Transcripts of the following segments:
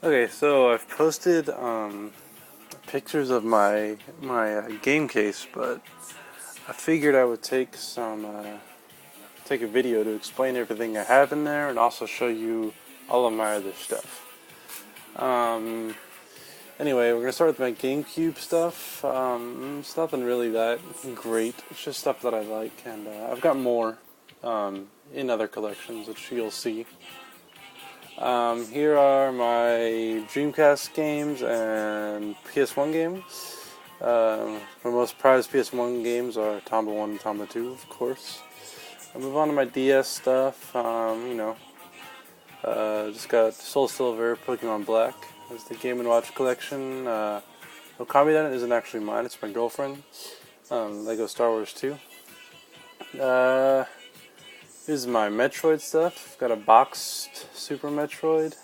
Okay, so I've posted pictures of my game case, but I figured I would take a video to explain everything I have in there and also show you all of my other stuff. Um, anyway, we're gonna start with my GameCube stuff. It's nothing really that great. It's just stuff that I like, and I've got more in other collections, which you'll see. Here are my Dreamcast games and PS1 games. My most prized PS1 games are Tomba 1 and Tomba 2, of course. I'll move on to my DS stuff. Just got Soul Silver, Pokemon Black. There's the Game & Watch collection. Okami Den isn't actually mine, it's my girlfriend. Lego Star Wars 2. This is my Metroid stuff. I've got a boxed Super Metroid.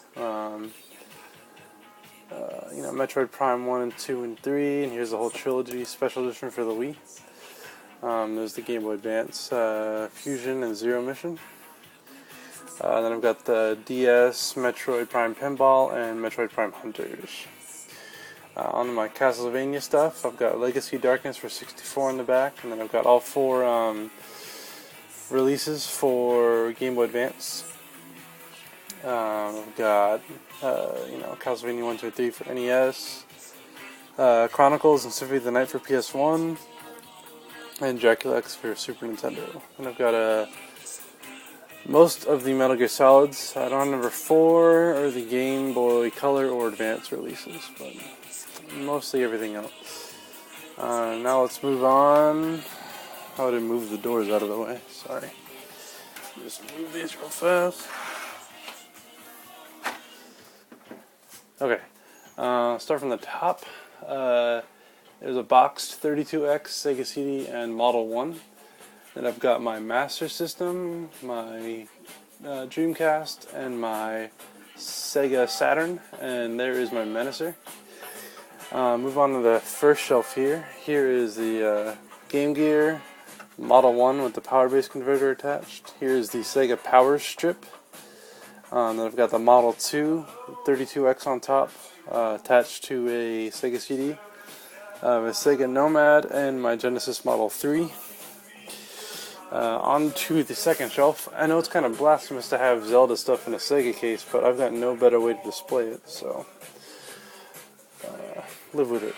Metroid Prime 1 and 2 and 3, and here's the whole trilogy special edition for the Wii. There's the Game Boy Advance, Fusion and Zero Mission. Then I've got the DS, Metroid Prime Pinball, and Metroid Prime Hunters. On my Castlevania stuff, I've got Legacy Darkness for 64 in the back, and then I've got all four releases for Game Boy Advance. I've got Castlevania 1, 2, 3 for NES, Chronicles and Symphony of the Night for PS1, and Dracula X for Super Nintendo. And I've got most of the Metal Gear Solids. I don't have number 4 or the Game Boy Color or Advance releases, but mostly everything else. Now let's move on. How to move the doors out of the way. Sorry. Just move these real fast. Okay. Start from the top. There's a boxed 32X Sega CD and Model 1. Then I've got my Master System, my Dreamcast, and my Sega Saturn. And there is my Menacer. Move on to the first shelf here. Here is the Game Gear Model 1 with the power base converter attached. Here's the Sega Power Strip. Then I've got the Model 2 32X on top, attached to a Sega CD. A Sega Nomad and my Genesis Model 3. On to the second shelf. I know it's kind of blasphemous to have Zelda stuff in a Sega case, but I've got no better way to display it, so live with it.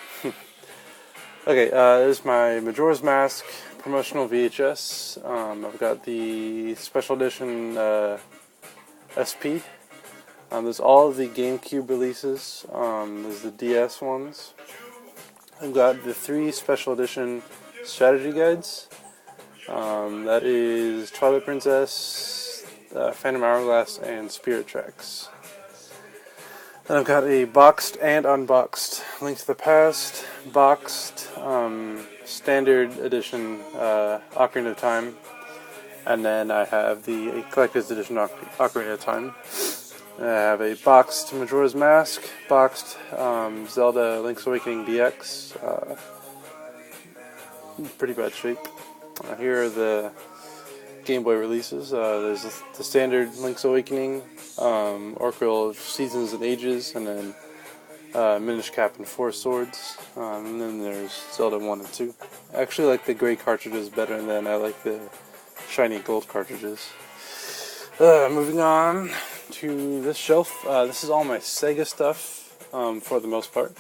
Okay, there's my Majora's Mask promotional VHS. I've got the special edition SP. There's all of the GameCube releases. There's the DS ones. I've got the 3 special edition strategy guides. That is Twilight Princess, Phantom Hourglass, and Spirit Tracks. Then I've got a boxed and unboxed Link to the Past, boxed, standard edition Ocarina of Time, and then I have the collector's edition Ocarina of Time. I have a boxed Majora's Mask, boxed Zelda Link's Awakening DX, pretty bad shape. Here are the Game Boy releases. There's the standard Link's Awakening, Oracle of Seasons and Ages, and then Minish Cap and 4 Swords. And then there's Zelda 1 and 2. I actually like the gray cartridges better than I like the shiny gold cartridges. Moving on to this shelf. This is all my Sega stuff, for the most part.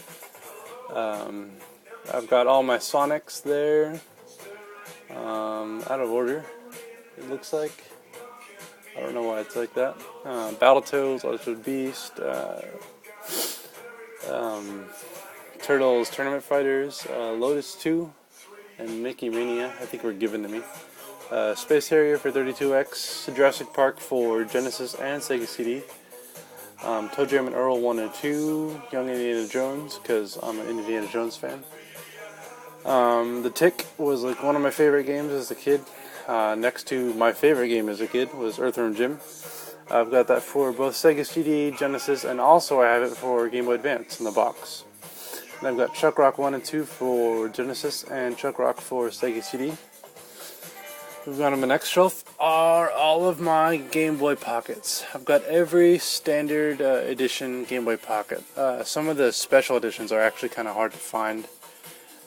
I've got all my Sonics there, out of order, it looks like. I don't know why it's like that. Battletoads, Altered Beast, Turtles Tournament Fighters, Lotus 2, and Mickey Mania, I think were given to me. Space Harrier for 32X, Jurassic Park for Genesis and Sega CD, Toe Jam and Earl 1 and 2, Young Indiana Jones, because I'm an Indiana Jones fan. The Tick was like one of my favorite games as a kid. Next to my favorite game as a kid was Earthworm Jim. I've got that for both Sega CD, Genesis, and also I have it for Game Boy Advance in the box. And I've got Chuck Rock 1 and 2 for Genesis and Chuck Rock for Sega CD. Moving on to my next shelf are all of my Game Boy Pockets. I've got every standard edition Game Boy Pocket. Some of the special editions are actually kind of hard to find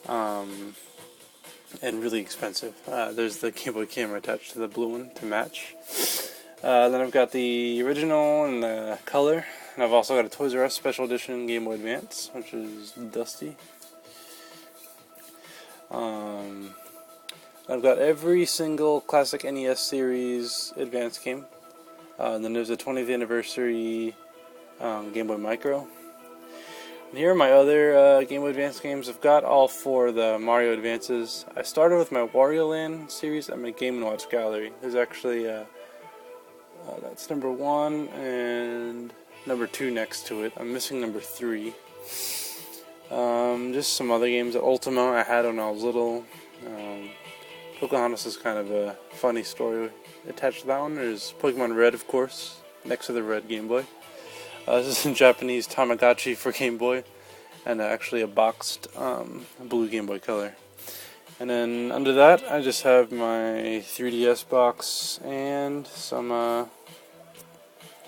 and really expensive. There's the Game Boy camera attached to the blue one to match. Then I've got the original and the color. And I've also got a Toys R Us special edition Game Boy Advance, which is dusty. I've got every single classic NES series Advance game. And then there's a 20th anniversary Game Boy Micro. And here are my other Game Boy Advance games. I've got all 4 of the Mario Advances. I started with my Wario Land series at my Game & Watch gallery. There's actually, that's number 1 and number 2 next to it. I'm missing number 3. Just some other games. Ultima I had when I was little. Pocahontas is kind of a funny story attached to that one. There's Pokemon Red, of course, next to the red Game Boy. This is in Japanese, Tamagotchi for Game Boy, and actually a boxed blue Game Boy Color. And then under that, I just have my 3DS box and some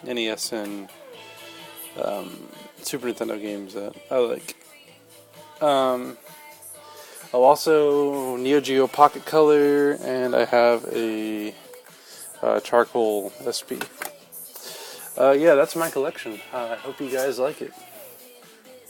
NES and Super Nintendo games that I like. Also Neo Geo Pocket Color, and I have a charcoal SP. Yeah, that's my collection. I hope you guys like it.